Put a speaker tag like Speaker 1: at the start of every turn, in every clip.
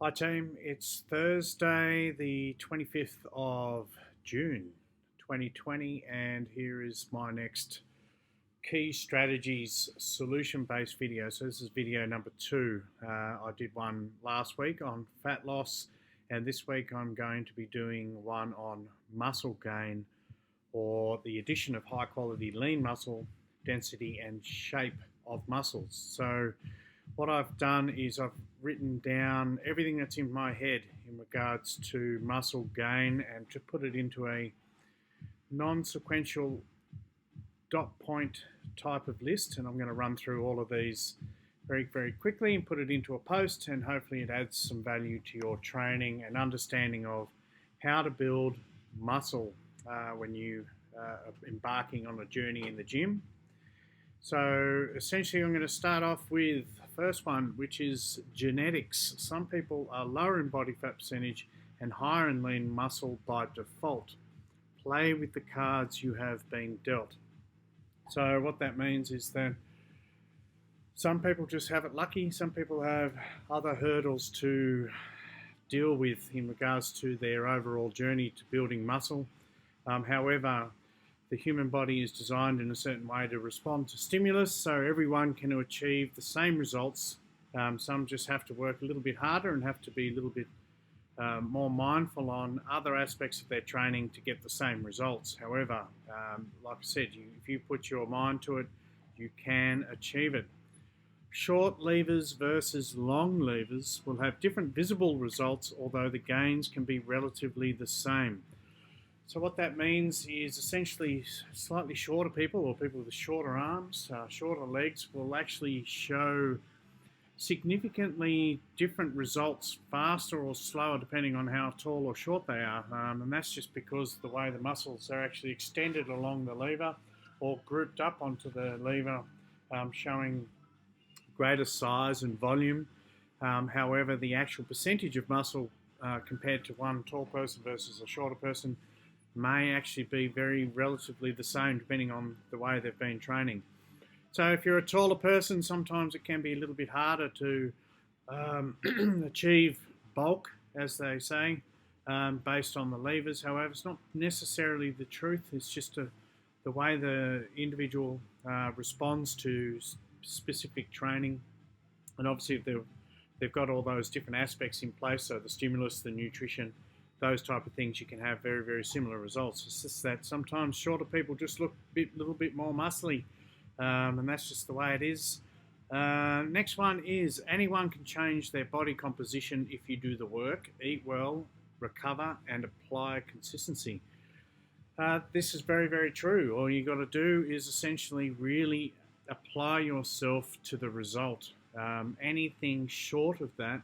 Speaker 1: Hi team, it's Thursday the 25th of June 2020 and here is my next key strategies solution based video. So this is video number 2. I did one last week on fat loss and this week I'm going to be doing one on muscle gain or the addition of high quality lean muscle density and shape of muscles. So what I've done is I've written down everything that's in my head in regards to muscle gain and to put it into a non-sequential dot point type of list, and I'm going to run through all of these very quickly and put it into a post, and hopefully it adds some value to your training and understanding of how to build muscle when you are embarking on a journey in the gym. So essentially I'm going to start off with the first one, which is genetics. Some people are lower in body fat percentage and higher in lean muscle by default. Play with the cards you have been dealt. So what that means is that some people just have it lucky. Some people have other hurdles to deal with in regards to their overall journey to building muscle. However, the human body is designed in a certain way to respond to stimulus, so everyone can achieve the same results. Some just have to work a little bit harder and have to be a little bit more mindful on other aspects of their training to get the same results. However, like I said, if you put your mind to it, you can achieve it. Short levers versus long levers will have different visible results, although the gains can be relatively the same. So what that means is essentially slightly shorter people or people with shorter arms, shorter legs will actually show significantly different results faster or slower depending on how tall or short they are. And that's just because the way the muscles are actually extended along the lever or grouped up onto the lever, showing greater size and volume. However, the actual percentage of muscle compared to one tall person versus a shorter person may actually be very relatively the same depending on the way they've been training. So if you're a taller person, sometimes it can be a little bit harder to achieve bulk, as they say, based on the levers. However, it's not necessarily the truth. It's just the way the individual responds to specific training. And obviously if they've got all those different aspects in place, so the stimulus, the nutrition, those type of things, you can have very similar results. It's just that sometimes shorter people just look a little bit more muscly, and that's just the way it is. Next one is anyone can change their body composition if you do the work, eat well, recover, and apply consistency. This is very true. All you got to do is essentially really apply yourself to the result. Anything short of that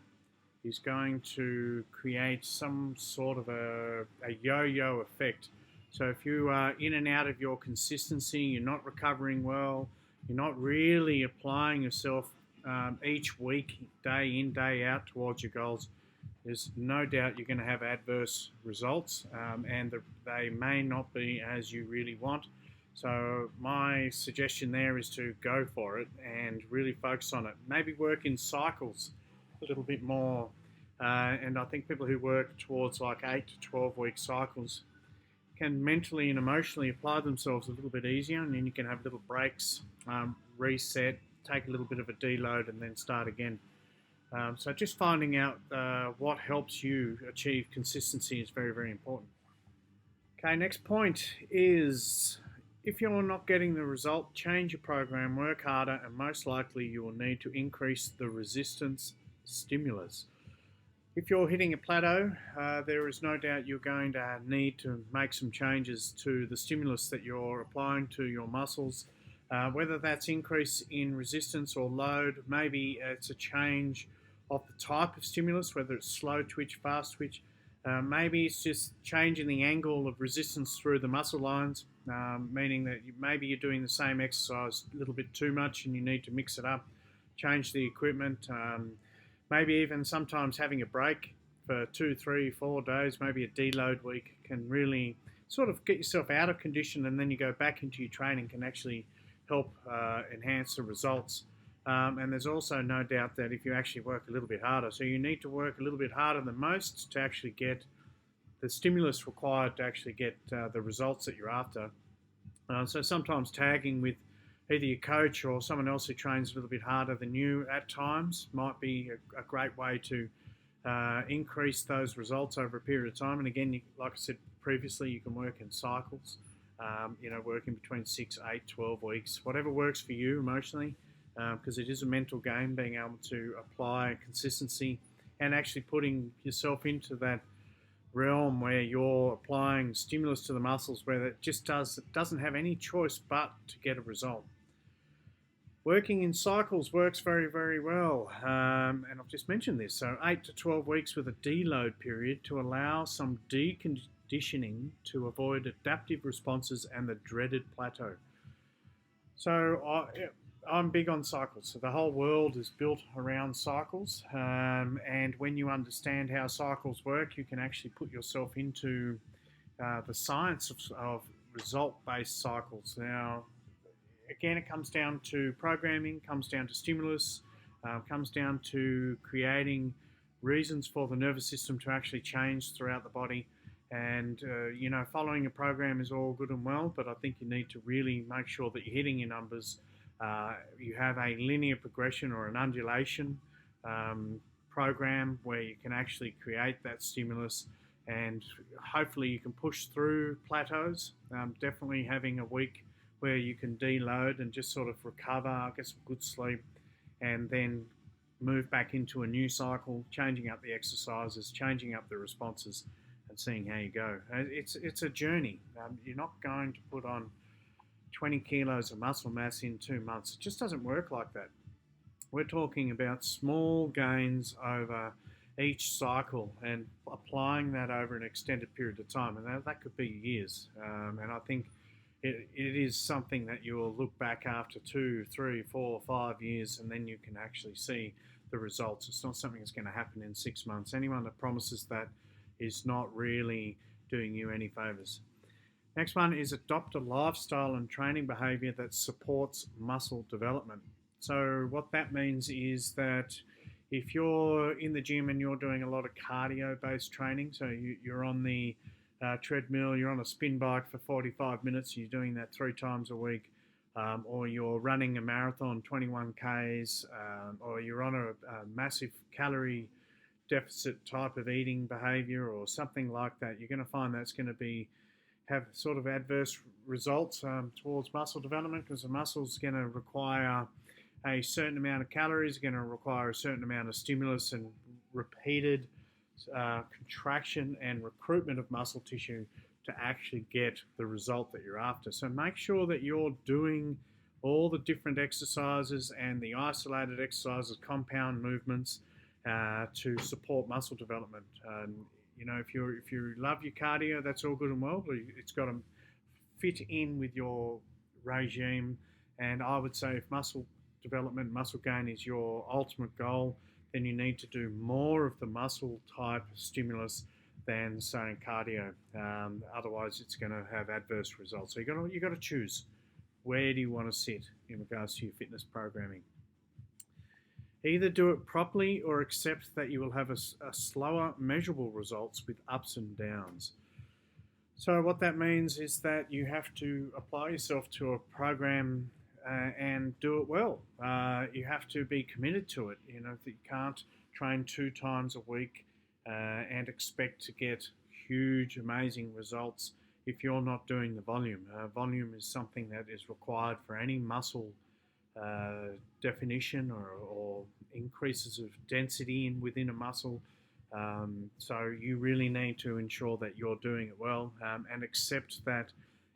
Speaker 1: is going to create some sort of a yo-yo effect. So if you are in and out of your consistency, you're not recovering well, you're not really applying yourself each week, day in, day out towards your goals, there's no doubt you're going to have adverse results, and they may not be as you really want. So my suggestion there is to go for it and really focus on it. Maybe work in cycles a little bit more, and I think people who work towards like 8 to 12 week cycles can mentally and emotionally apply themselves a little bit easier, and then you can have little breaks, reset, take a little bit of a deload and then start again. So just finding out what helps you achieve consistency is very important. Okay, next point is if you're not getting the result, change your program, work harder, and most likely you will need to increase the resistance stimulus. If you're hitting a plateau, there is no doubt you're going to need to make some changes to the stimulus that you're applying to your muscles, whether that's increase in resistance or load. Maybe it's a change of the type of stimulus, whether it's slow twitch, fast twitch. Maybe it's just changing the angle of resistance through the muscle lines, meaning that maybe you're doing the same exercise a little bit too much and you need to mix it up, change the equipment, maybe even sometimes having a break for 2, 3, 4 days, maybe a deload week can really sort of get yourself out of condition, and then you go back into your training can actually help enhance the results. And there's also no doubt that if you actually work a little bit harder, so you need to work a little bit harder than most to actually get the stimulus required to actually get the results that you're after. So sometimes tagging with either your coach or someone else who trains a little bit harder than you at times might be a great way to increase those results over a period of time. And again, like I said previously, you can work in cycles, working between 6, 8, 12 weeks, whatever works for you emotionally, because it is a mental game, being able to apply consistency and actually putting yourself into that realm where you're applying stimulus to the muscles where it just doesn't have any choice but to get a result. Working in cycles works very, very well, and I've just mentioned this. So 8 to 12 weeks with a deload period to allow some deconditioning to avoid adaptive responses and the dreaded plateau. So I'm big on cycles. So the whole world is built around cycles, and when you understand how cycles work, you can actually put yourself into the science of result-based cycles. Now, again, it comes down to programming, comes down to stimulus, comes down to creating reasons for the nervous system to actually change throughout the body. And, following a program is all good and well, but I think you need to really make sure that you're hitting your numbers. You have a linear progression or an undulation program where you can actually create that stimulus, and hopefully you can push through plateaus. Definitely having a week where you can deload and just sort of recover, get some good sleep, and then move back into a new cycle, changing up the exercises, changing up the responses, and seeing how you go. It's a journey. You're not going to put on 20 kilos of muscle mass in 2 months. It just doesn't work like that. We're talking about small gains over each cycle and applying that over an extended period of time, and that could be years. And I think it is something that you will look back after 2, 3, 4, 5 years, and then you can actually see the results. It's not something that's going to happen in 6 months. Anyone that promises that is not really doing you any favors. Next one is adopt a lifestyle and training behavior that supports muscle development. So what that means is that if you're in the gym and you're doing a lot of cardio-based training, so you're on the treadmill, you're on a spin bike for 45 minutes, you're doing that 3 times a week, or you're running a marathon, 21 Ks, or you're on a massive calorie deficit type of eating behavior or something like that, you're going to find that's going to have sort of adverse results towards muscle development, because the muscle's going to require a certain amount of calories, going to require a certain amount of stimulus and repeated contraction and recruitment of muscle tissue to actually get the result that you're after. So make sure that you're doing all the different exercises and the isolated exercises, compound movements to support muscle development. If you love your cardio, that's all good and well, but it's got to fit in with your regime. And I would say if muscle development, muscle gain is your ultimate goal, then you need to do more of the muscle type stimulus than, say, cardio. Otherwise, it's going to have adverse results. So you got to choose, where do you want to sit in regards to your fitness programming. Either do it properly or accept that you will have a slower measurable results with ups and downs. So what that means is that you have to apply yourself to a program and do it well. You have to be committed to it. You can't train 2 times a week and expect to get huge, amazing results if you're not doing the volume. Volume is something that is required for any muscle definition or increases of density within a muscle. So you really need to ensure that you're doing it well, and accept that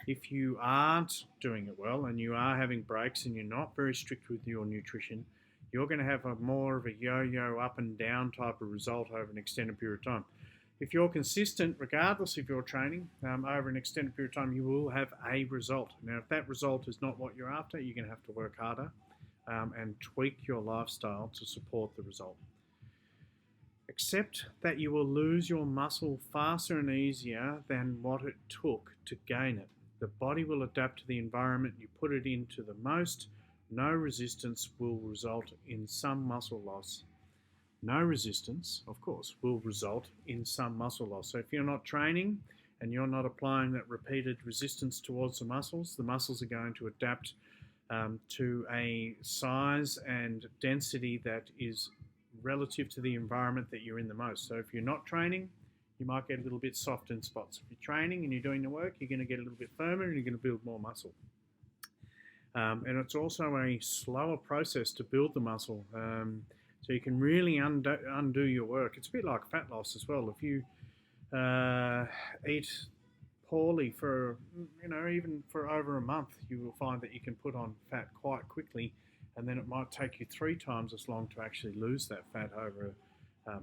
Speaker 1: if you aren't doing it well and you are having breaks and you're not very strict with your nutrition, you're going to have more of a yo-yo up and down type of result over an extended period of time. If you're consistent, regardless of your training, over an extended period of time, you will have a result. Now, if that result is not what you're after, you're going to have to work harder and tweak your lifestyle to support the result. Accept that you will lose your muscle faster and easier than what it took to gain it. The body will adapt to the environment you put it into the most no resistance will result in some muscle loss. No resistance, of course, will result in some muscle loss. So if you're not training and you're not applying that repeated resistance towards the muscles are going to adapt to a size and density that is relative to the environment that you're in the most. So if you're not training, you might get a little bit soft in spots. If you're training and you're doing the work, you're going to get a little bit firmer and you're going to build more muscle. And it's also a slower process to build the muscle. So you can really undo your work. It's a bit like fat loss as well. If you eat poorly for, even for over a month, you will find that you can put on fat quite quickly, and then it might take you 3 times as long to actually lose that fat over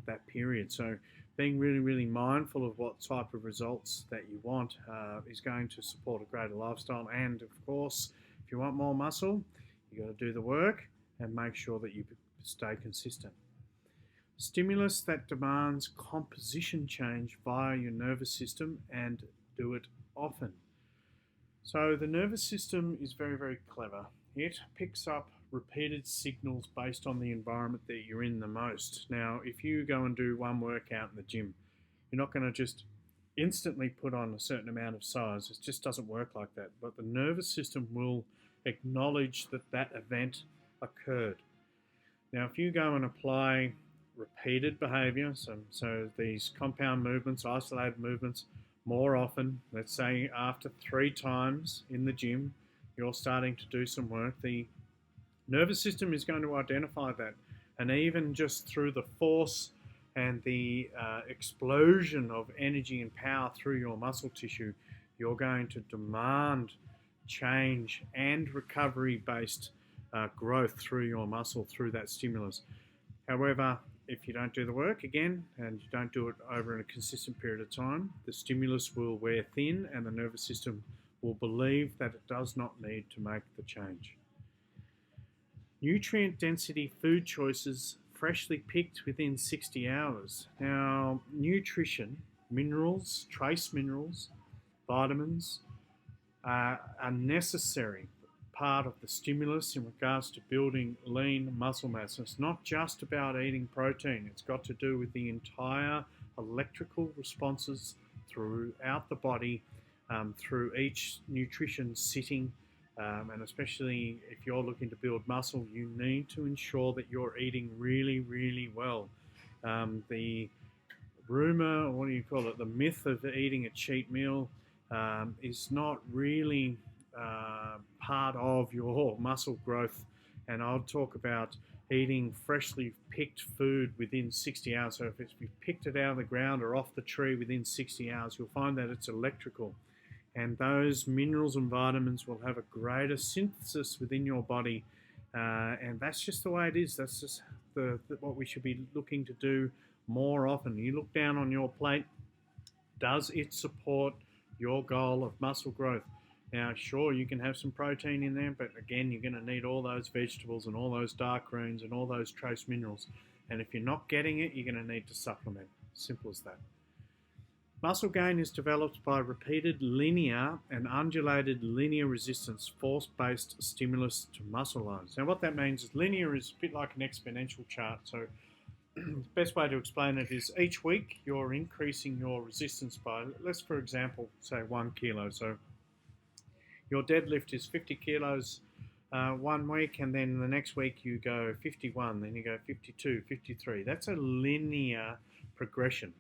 Speaker 1: that period. So being really, really mindful of what type of results that you want is going to support a greater lifestyle. And of course, if you want more muscle, you got to do the work and make sure that you stay consistent. Stimulus that demands composition change via your nervous system, and do it often. So the nervous system is very, very clever. It picks up repeated signals based on the environment that you're in the most. Now, if you go and do one workout in the gym, you're not going to just instantly put on a certain amount of size. It just doesn't work like that. But the nervous system will acknowledge that that event occurred. Now, if you go and apply repeated behavior, so these compound movements, isolated movements, more often, let's say after 3 times in the gym, you're starting to do some work, the nervous system is going to identify that. And even just through the force and the explosion of energy and power through your muscle tissue, you're going to demand change and recovery-based growth through your muscle through that stimulus. However, if you don't do the work again and you don't do it over a consistent period of time, the stimulus will wear thin and the nervous system will believe that it does not need to make the change. Nutrient density food choices freshly picked within 60 hours. Now, nutrition, minerals, trace minerals, vitamins are a necessary part of the stimulus in regards to building lean muscle mass. It's not just about eating protein. It's got to do with the entire electrical responses throughout the body, through each nutrition sitting, and especially if you're looking to build muscle, you need to ensure that you're eating really, really well. The rumor, or what do you call it, the myth of eating a cheat meal is not really part of your muscle growth. And I'll talk about eating freshly picked food within 60 hours. So if you picked it out of the ground or off the tree within 60 hours, you'll find that it's electrical. And those minerals and vitamins will have a greater synthesis within your body. And that's just the way it is. That's just what we should be looking to do more often. You look down on your plate, does it support your goal of muscle growth? Now, sure, you can have some protein in there, but again, you're going to need all those vegetables and all those dark greens and all those trace minerals. And if you're not getting it, you're going to need to supplement. Simple as that. Muscle gain is developed by repeated linear and undulated linear resistance, force-based stimulus to muscle lines. Now, what that means is linear is a bit like an exponential chart. So the best way to explain it is each week you're increasing your resistance by, let's for example, say 1 kilo. So your deadlift is 50 kilos 1 week, and then the next week you go 51, then you go 52, 53. That's a linear progression.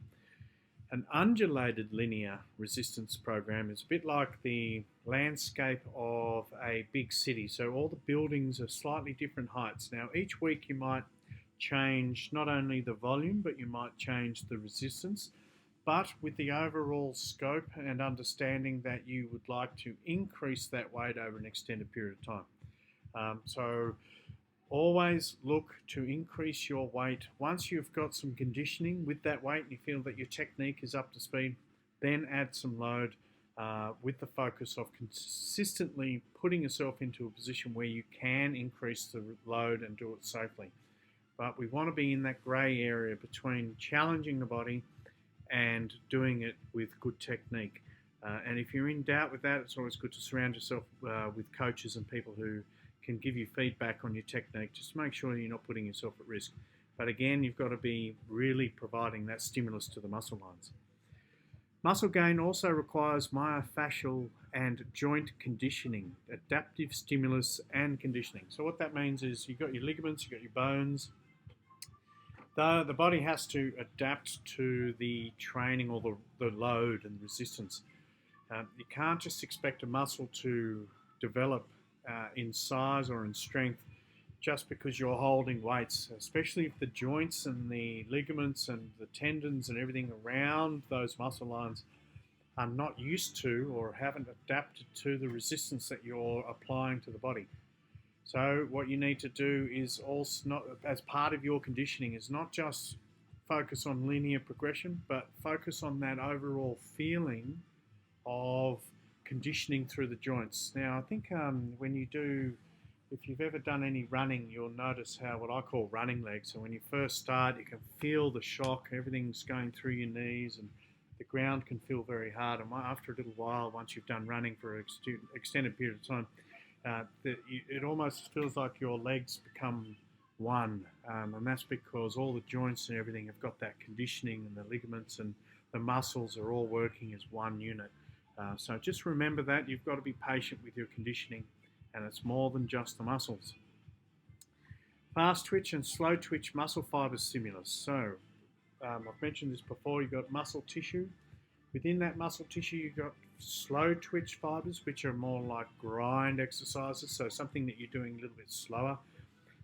Speaker 1: An undulated linear resistance program is a bit like the landscape of a big city. So all the buildings are slightly different heights. Now, each week you might change not only the volume, but you might change the resistance, but with the overall scope and understanding that you would like to increase that weight over an extended period of time. So always look to increase your weight. Once you've got some conditioning with that weight and you feel that your technique is up to speed, then add some load with the focus of consistently putting yourself into a position where you can increase the load and do it safely. But we want to be in that grey area between challenging the body and doing it with good technique. And if you're in doubt with that, it's always good to surround yourself with coaches and people who can give you feedback on your technique. Just make sure you're not putting yourself at risk. But again, you've got to be really providing that stimulus to the muscle lines. Muscle gain also requires myofascial and joint conditioning, adaptive stimulus and conditioning. So what that means is you've got your ligaments, you've got your bones. The body has to adapt to the training or the load and resistance. You can't just expect a muscle to develop in size or in strength just because you're holding weights, especially if the joints and the ligaments and the tendons and everything around those muscle lines are not used to or haven't adapted to the resistance that you're applying to the body. So what you need to do is also, not as part of your conditioning, is not just focus on linear progression, but focus on that overall feeling of conditioning through the joints. Now, I think if you've ever done any running, you'll notice how what I call running legs. So when you first start, you can feel the shock, everything's going through your knees, and the ground can feel very hard. And after a little while, once you've done running for an extended period of time, it almost feels like your legs become one. And that's because all the joints and everything have got that conditioning, and the ligaments and the muscles are all working as one unit. So just remember that you've got to be patient with your conditioning, and it's more than just the muscles. Fast twitch and slow twitch muscle fiber stimulus. So I've mentioned this before, you've got muscle tissue. Within that muscle tissue, you've got slow twitch fibers, which are more like grind exercises, so something that you're doing a little bit slower.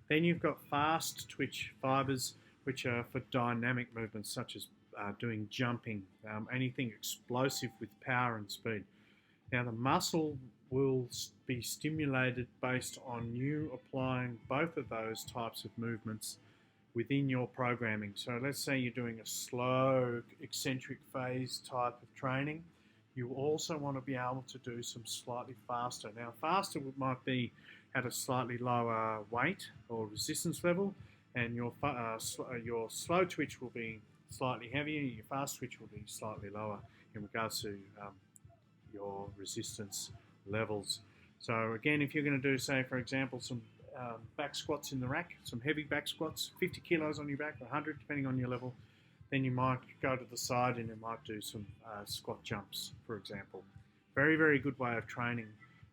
Speaker 1: Then you've got fast twitch fibers, which are for dynamic movements, such as doing jumping, anything explosive with power and speed. Now, the muscle will be stimulated based on you applying both of those types of movements within your programming. So let's say you're doing a slow eccentric phase type of training. You also want to be able to do some slightly faster. Now, faster might be at a slightly lower weight or resistance level, and your slow twitch will be slightly heavier, your fast twitch will be slightly lower in regards to your resistance levels. So again, if you're going to do, say, for example, some back squats in the rack, some heavy back squats, 50 kilos on your back, 100 depending on your level, then you might go to the side and you might do some squat jumps, for example. Very, very good way of training,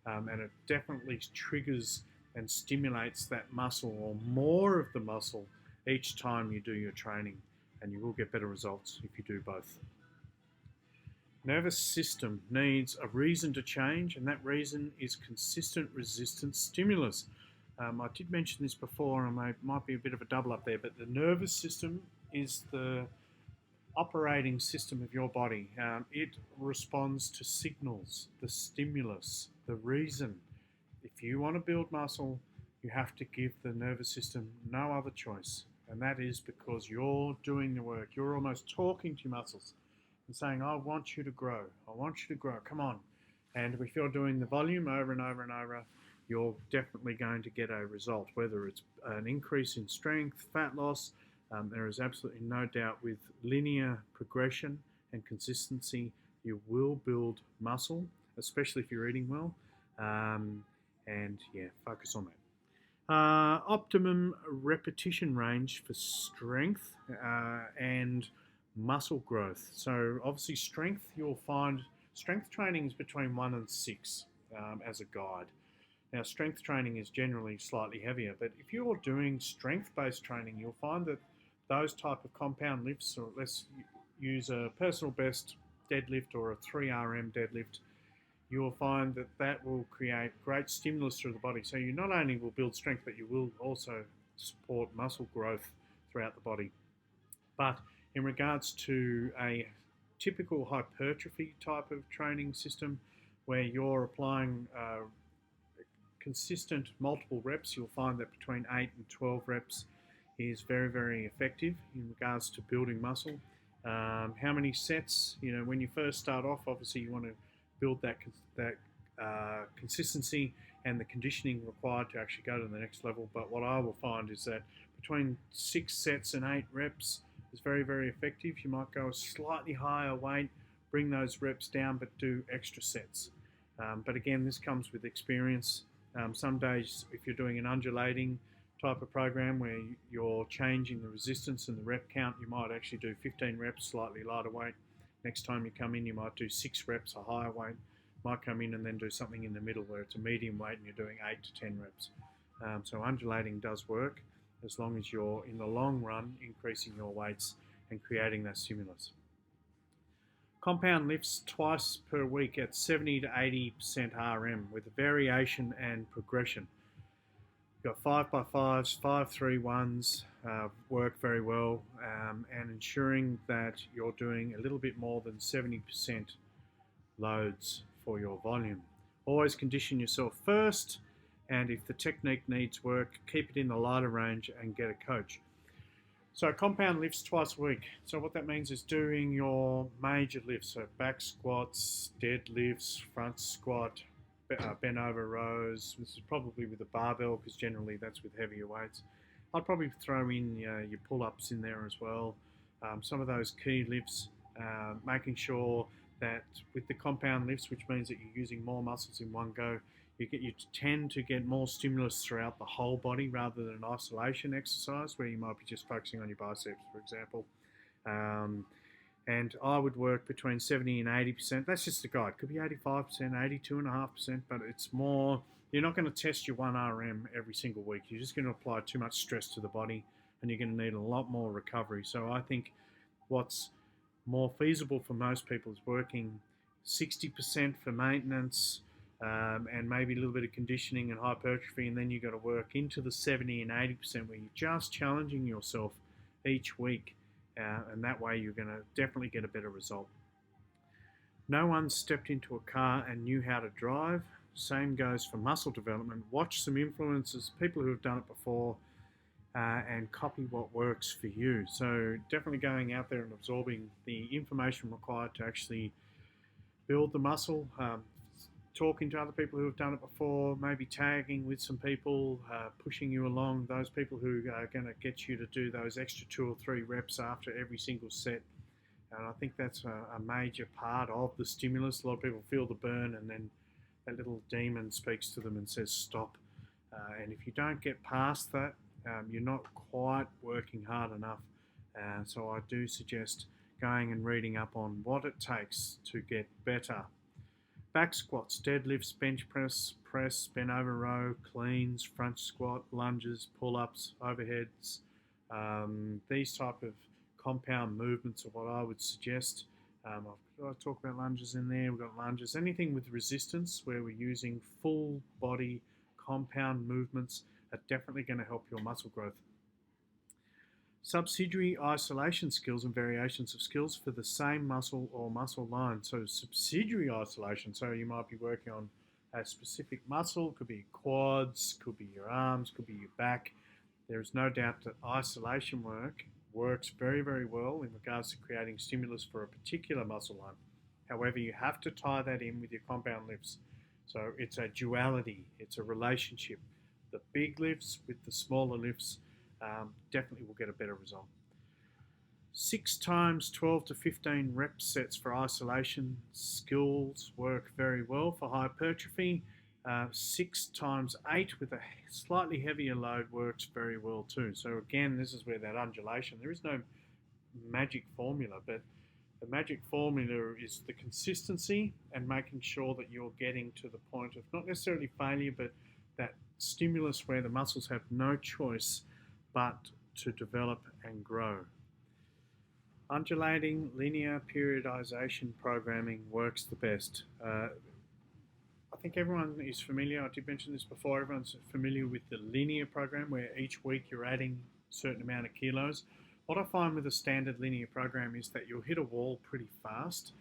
Speaker 1: and it definitely triggers and stimulates that muscle, or more of the muscle, each time you do your training, and you will get better results if you do both. Nervous system needs a reason to change, and that reason is consistent resistance stimulus. I did mention this before, and it might be a bit of a double up there, but the nervous system is the operating system of your body. It responds to signals, the stimulus, the reason. If you want to build muscle, you have to give the nervous system no other choice, and that is because you're doing the work. You're almost talking to your muscles and saying, I want you to grow. I want you to grow. Come on. And if you're doing the volume over and over and over, you're definitely going to get a result, whether it's an increase in strength, fat loss. There is absolutely no doubt with linear progression and consistency, you will build muscle, especially if you're eating well. And yeah, focus on that. Optimum repetition range for strength and muscle growth. So obviously strength, you'll find strength training is between 1 and 6 as a guide. Now, strength training is generally slightly heavier, but if you're doing strength-based training, you'll find that those type of compound lifts, or let's use a personal best deadlift or a 3RM deadlift, you will find that that will create great stimulus through the body. So you not only will build strength, but you will also support muscle growth throughout the body. But in regards to a typical hypertrophy type of training system, where you're applying consistent multiple reps, you'll find that between 8 and 12 reps is very, very effective in regards to building muscle. How many sets? You know, when you first start off, obviously you want to build that consistency and the conditioning required to actually go to the next level. But what I will find is that between 6 sets and 8 reps is very, very effective. You might go a slightly higher weight, bring those reps down, but do extra sets. But again, this comes with experience Some days, if you're doing an undulating type of program where you're changing the resistance and the rep count, you might actually do 15 reps, slightly lighter weight. Next time you come in, you might do 6 reps, a higher weight. Might come in and then do something in the middle where it's a medium weight and you're doing 8 to 10 reps. So undulating does work as long as you're, in the long run, increasing your weights and creating that stimulus. Compound lifts twice per week at 70 to 80% RM with variation and progression. You've got 5x5s, 5-3-1s work very well, and ensuring that you're doing a little bit more than 70% loads for your volume. Always condition yourself first, and if the technique needs work, keep it in the lighter range and get a coach. So compound lifts twice a week. So what that means is doing your major lifts, so back squats, deadlifts, front squat, bent over rows. This is probably with a barbell because generally that's with heavier weights. I'd probably throw in your pull-ups in there as well. Some of those key lifts, making sure that with the compound lifts, which means that you're using more muscles in one go, you tend to get more stimulus throughout the whole body rather than an isolation exercise where you might be just focusing on your biceps, for example. And I would work between 70 and 80%. That's just a guide. Could be 85%, 82.5%, but it's more, you're not going to test your 1 RM every single week. You're just going to apply too much stress to the body and you're going to need a lot more recovery. So I think what's more feasible for most people is working 60% for maintenance, and maybe a little bit of conditioning and hypertrophy, and then you've got to work into the 70 and 80% where you're just challenging yourself each week, and that way you're going to definitely get a better result. No one stepped into a car and knew how to drive. Same goes for muscle development. Watch some influencers, people who have done it before, and copy what works for you. So definitely going out there and absorbing the information required to actually build the muscle, talking to other people who have done it before, maybe tagging with some people, pushing you along, those people who are going to get you to do those extra 2 or 3 reps after every single set. And I think that's a major part of the stimulus. A lot of people feel the burn and then that little demon speaks to them and says stop. And if you don't get past that, you're not quite working hard enough. So I do suggest going and reading up on what it takes to get better. Back squats, deadlifts, bench press, bent over row, cleans, front squat, lunges, pull-ups, overheads. These type of compound movements are what I would suggest. I'll talk about lunges in there. We've got lunges. Anything with resistance where we're using full body compound movements are definitely going to help your muscle growth. Subsidiary isolation skills and variations of skills for the same muscle or muscle line. So subsidiary isolation, so you might be working on a specific muscle, could be quads, could be your arms, could be your back. There is no doubt that isolation work works very, very well in regards to creating stimulus for a particular muscle line. However, you have to tie that in with your compound lifts. So it's a duality, it's a relationship. The big lifts with the smaller lifts definitely will get a better result. 6 times 12 to 15 rep sets for isolation skills work very well for hypertrophy. 6 times 8 with a slightly heavier load works very well too. So again, this is where that undulation, there is no magic formula, but the magic formula is the consistency and making sure that you're getting to the point of not necessarily failure, but that stimulus where the muscles have no choice but to develop and grow. Undulating linear periodization programming works the best. I think everyone is familiar, I did mention this before, everyone's familiar with the linear program where each week you're adding a certain amount of kilos. What I find with a standard linear program is that you'll hit a wall pretty fast.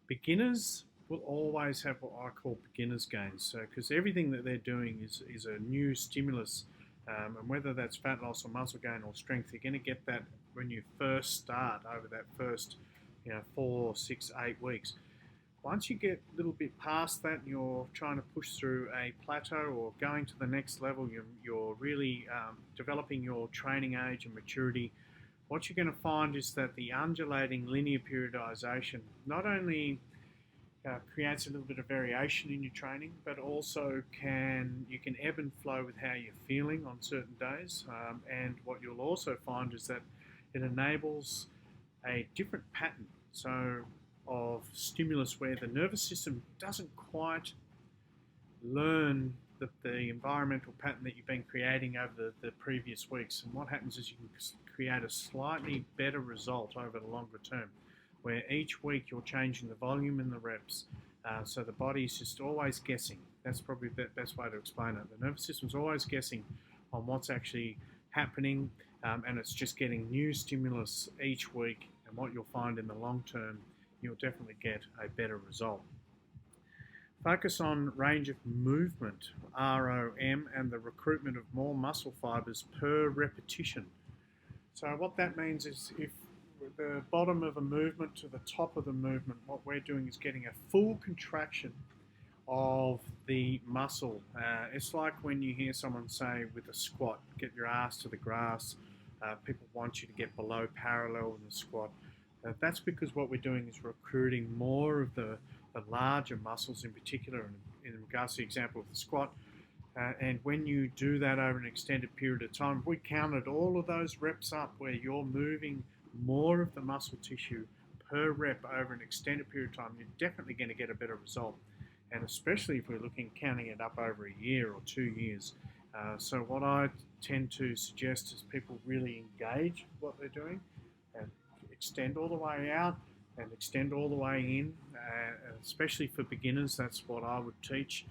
Speaker 1: Beginners will always have what I call beginner's gains, because everything that they're doing is a new stimulus. And whether that's fat loss or muscle gain or strength, you're going to get that when you first start over that first 4, 6, 8 weeks. Once you get a little bit past that and you're trying to push through a plateau or going to the next level, you're really developing your training age and maturity. What you're going to find is that the undulating linear periodization not only creates a little bit of variation in your training, but also you can ebb and flow with how you're feeling on certain days. And what you'll also find is that it enables a different pattern, so of stimulus where the nervous system doesn't quite learn the environmental pattern that you've been creating over the previous weeks. And what happens is you can create a slightly better result over the longer term, where each week you're changing the volume and the reps. So the body's just always guessing. That's probably the best way to explain it. The nervous system's always guessing on what's actually happening, and it's just getting new stimulus each week. And what you'll find in the long term, you'll definitely get a better result. Focus on range of movement, ROM, and the recruitment of more muscle fibers per repetition. So what that means is if the bottom of a movement to the top of the movement, what we're doing is getting a full contraction of the muscle. It's like when you hear someone say with a squat, get your ass to the grass. People want you to get below parallel in the squat. That's because what we're doing is recruiting more of the larger muscles in particular, in regards to the example of the squat. And when you do that over an extended period of time, we counted all of those reps up where you're moving more of the muscle tissue per rep over an extended period of time, you're definitely going to get a better result. And especially if we're counting it up over a year or 2 years. So what I tend to suggest is people really engage what they're doing and extend all the way out and extend all the way in, especially for beginners. That's what I would teach.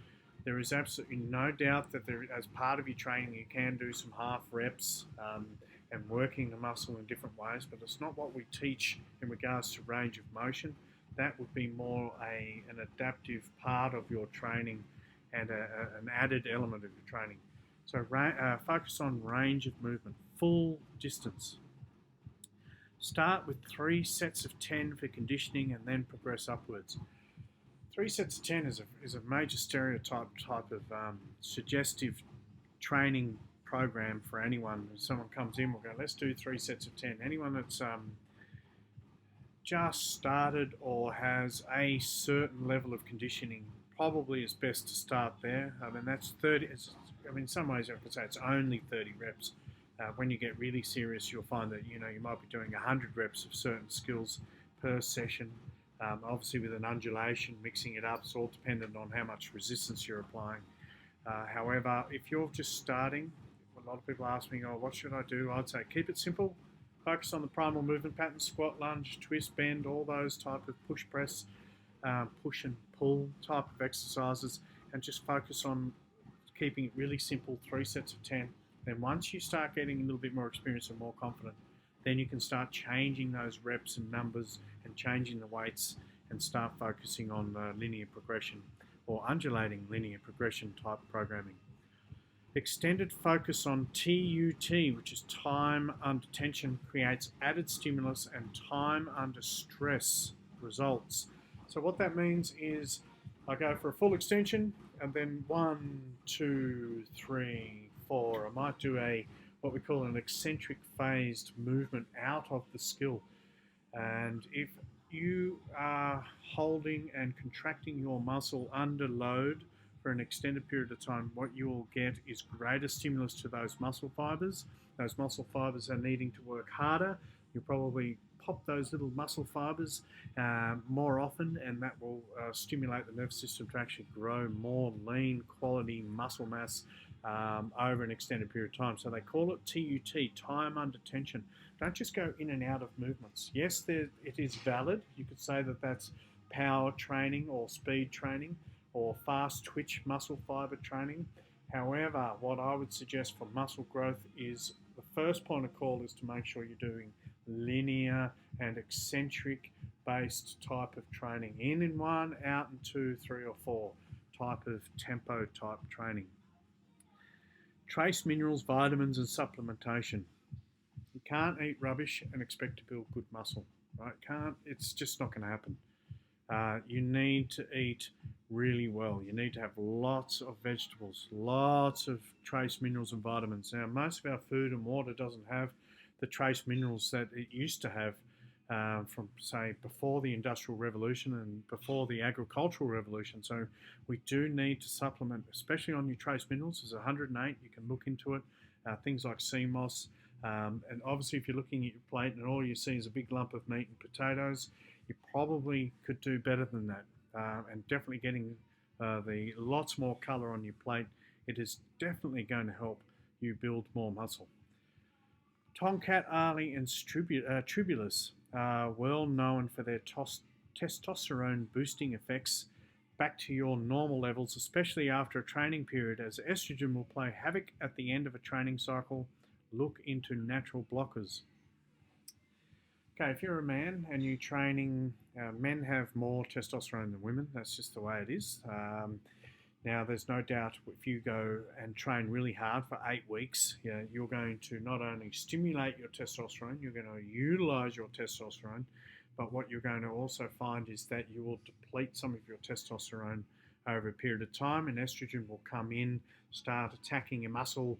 Speaker 1: There is absolutely no doubt that as part of your training you can do some half reps and working the muscle in different ways, but it's not what we teach in regards to range of motion. That would be more an adaptive part of your training and an added element of your training. So focus on range of movement, full distance. Start with 3 sets of 10 for conditioning and then progress upwards. 3 sets of 10 is a major stereotype type of suggestive training program for anyone. If someone comes in, we'll go, let's do 3 sets of 10. Anyone that's just started or has a certain level of conditioning probably is best to start there. I mean, that's 30. In some ways, I could say it's only 30 reps. When you get really serious, you'll find that you might be doing 100 reps of certain skills per session. Obviously, with an undulation, mixing it up, it's all dependent on how much resistance you're applying. However, if you're just starting, a lot of people ask me, "Oh, what should I do?" I'd say keep it simple. Focus on the primal movement pattern: squat, lunge, twist, bend, all those type of push, press, push and pull type of exercises, and just focus on keeping it really simple. 3 sets of 10. Then once you start getting a little bit more experience and more confident, then you can start changing those reps and numbers and changing the weights and start focusing on linear progression or undulating linear progression type programming. Extended focus on TUT, which is time under tension, creates added stimulus, and time under stress results. So what that means is I go for a full extension and then 1, 2, 3, 4. I might do what we call an eccentric phased movement out of the skill. And if you are holding and contracting your muscle under load for an extended period of time, what you will get is greater stimulus to those muscle fibers. Those muscle fibers are needing to work harder. You'll probably pop those little muscle fibers more often, and that will stimulate the nervous system to actually grow more lean quality muscle mass over an extended period of time. So they call it TUT, time under tension. Don't just go in and out of movements. Yes, it is valid. You could say that that's power training or speed training or fast twitch muscle fiber training. However, what I would suggest for muscle growth is the first point of call is to make sure you're doing linear and eccentric based type of training. In 1, out in 2, 3 or 4 type of tempo type training. Trace minerals, vitamins and supplementation. You can't eat rubbish and expect to build good muscle, right? It's just not going to happen. You need to eat really well. You need to have lots of vegetables, lots of trace minerals and vitamins. Now, most of our food and water doesn't have the trace minerals that it used to have from, say, before the Industrial Revolution and before the Agricultural Revolution. So we do need to supplement, especially on your trace minerals. There's 108, you can look into it. Things like sea moss. And obviously, if you're looking at your plate and all you see is a big lump of meat and potatoes, you probably could do better than that. And definitely getting the lots more colour on your plate, it is definitely going to help you build more muscle. Tomcat, Arley and Tribulus are well known for their testosterone boosting effects back to your normal levels, especially after a training period, as estrogen will play havoc at the end of a training cycle. Look into natural blockers. Okay, if you're a man and you're training, men have more testosterone than women. That's just the way it is. Now, there's no doubt if you go and train really hard for 8 weeks, you're going to not only stimulate your testosterone, you're going to utilize your testosterone, but what you're going to also find is that you will deplete some of your testosterone over a period of time, and estrogen will come in, start attacking your muscle,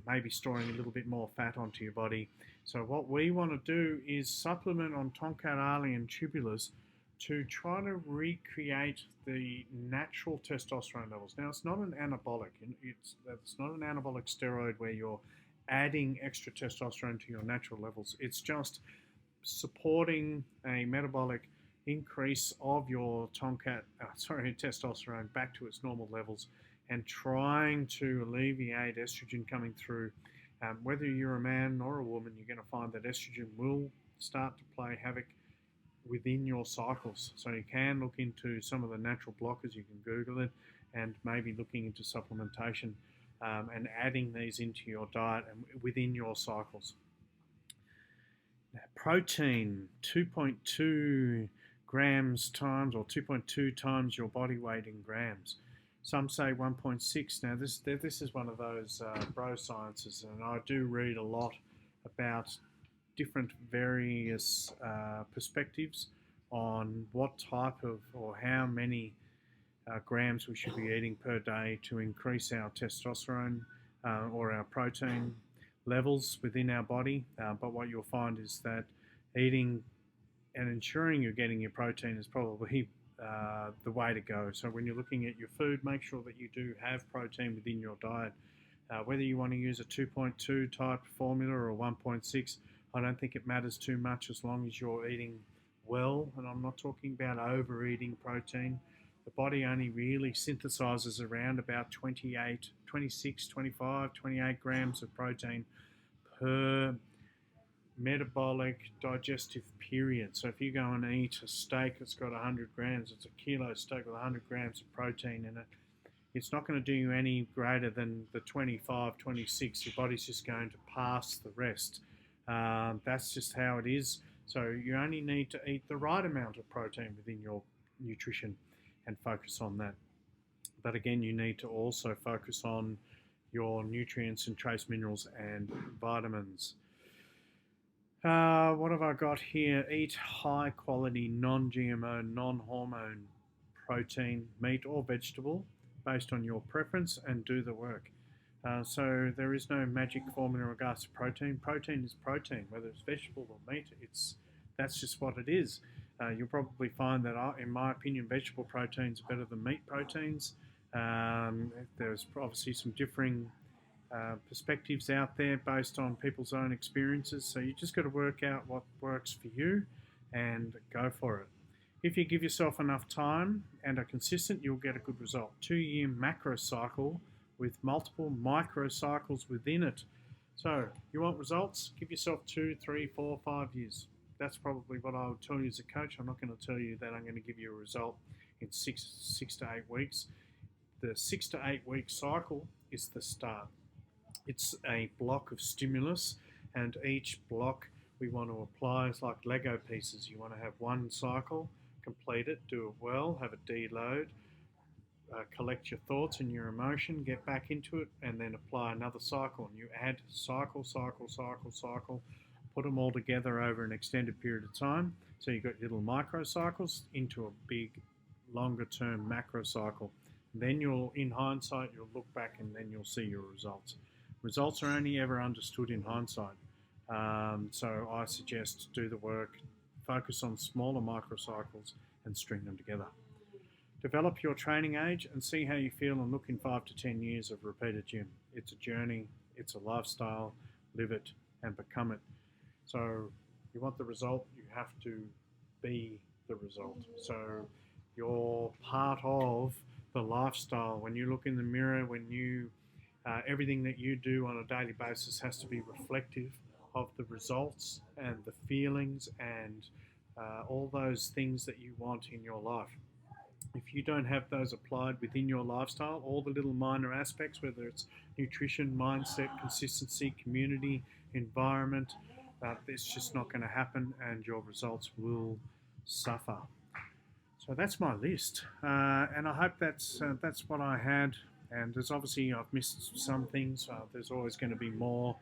Speaker 1: maybe storing a little bit more fat onto your body. So what we want to do is supplement on Tomcat, Arley and Tribulus to try to recreate the natural testosterone levels. Now, it's not an anabolic. It's not an anabolic steroid where you're adding extra testosterone to your natural levels. It's just supporting a metabolic increase of your testosterone back to its normal levels and trying to alleviate estrogen coming through. Whether you're a man or a woman, you're going to find that estrogen will start to play havoc within your cycles. So you can look into some of the natural blockers, you can Google it, and maybe looking into supplementation and adding these into your diet and within your cycles. Now, protein, 2.2 grams times, or 2.2 times your body weight in grams. Some say 1.6. Now this is one of those bro sciences, and I do read a lot about different various perspectives on what type of or how many grams we should be eating per day to increase our testosterone or our protein levels within our body. But what you'll find is that eating and ensuring you're getting your protein is probably the way to go. So when you're looking at your food, make sure that you do have protein within your diet. Whether you want to use a 2.2 type formula or a 1.6, I don't think it matters too much as long as you're eating well. And I'm not talking about overeating protein. The body only really synthesizes around about 28, 26, 25, 28 grams of protein per metabolic digestive period. So if you go and eat a steak that's got 100 grams, it's a kilo steak with 100 grams of protein in it. It's not going to do you any greater than the 25, 26. Your body's just going to pass the rest. That's just how it is. So you only need to eat the right amount of protein within your nutrition and focus on that. But again, you need to also focus on your nutrients and trace minerals and vitamins. What have I got here? Eat high quality, non-GMO, non-hormone protein, meat or vegetable based on your preference, and do the work. So there is no magic formula in regards to protein. Protein is protein, whether it's vegetable or meat. That's just what it is. You'll probably find that, in my opinion, vegetable proteins are better than meat proteins. There's obviously some differing perspectives out there based on people's own experiences. So you just got to work out what works for you and go for it. If you give yourself enough time and are consistent, you'll get a good result. 2-year macro cycle with multiple micro cycles within it. So you want results? Give yourself 2, 3, 4, 5 years. That's probably what I would tell you as a coach. I'm not going to tell you that I'm going to give you a result in 6 to 8 weeks. The 6 to 8 week cycle is the start. It's a block of stimulus, and each block we want to apply is like Lego pieces. You want to have one cycle, complete it, do it well, have a deload, collect your thoughts and your emotion, get back into it, and then apply another cycle. And you add cycle, cycle, cycle, cycle, put them all together over an extended period of time. So you've got little micro cycles into a big, longer term macro cycle. Then in hindsight, you'll look back and then you'll see your results. Results are only ever understood in hindsight. So I suggest do the work, Focus on smaller microcycles and string them together. Develop your training age and see how you feel and look in 5 to 10 years of repeated gym. It's a journey, it's a lifestyle, live it and become it. So you want the result, you have to be the result. So you're part of the lifestyle. When you look in the mirror, when you everything that you do on a daily basis has to be reflective of the results and the feelings and all those things that you want in your life. If you don't have those applied within your lifestyle, all the little minor aspects, whether it's nutrition, mindset, consistency, community, environment, it's just not going to happen and your results will suffer. So that's my list, and I hope that's what I had. And there's obviously I've missed some things. There's always going to be more.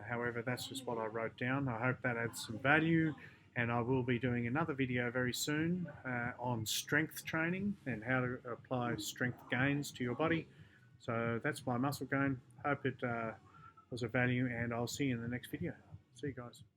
Speaker 1: However, that's just what I wrote down. I hope that adds some value, and I will be doing another video very soon on strength training and how to apply strength gains to your body. So that's my muscle gain. Hope it was of value, and I'll see you in the next video. See you guys.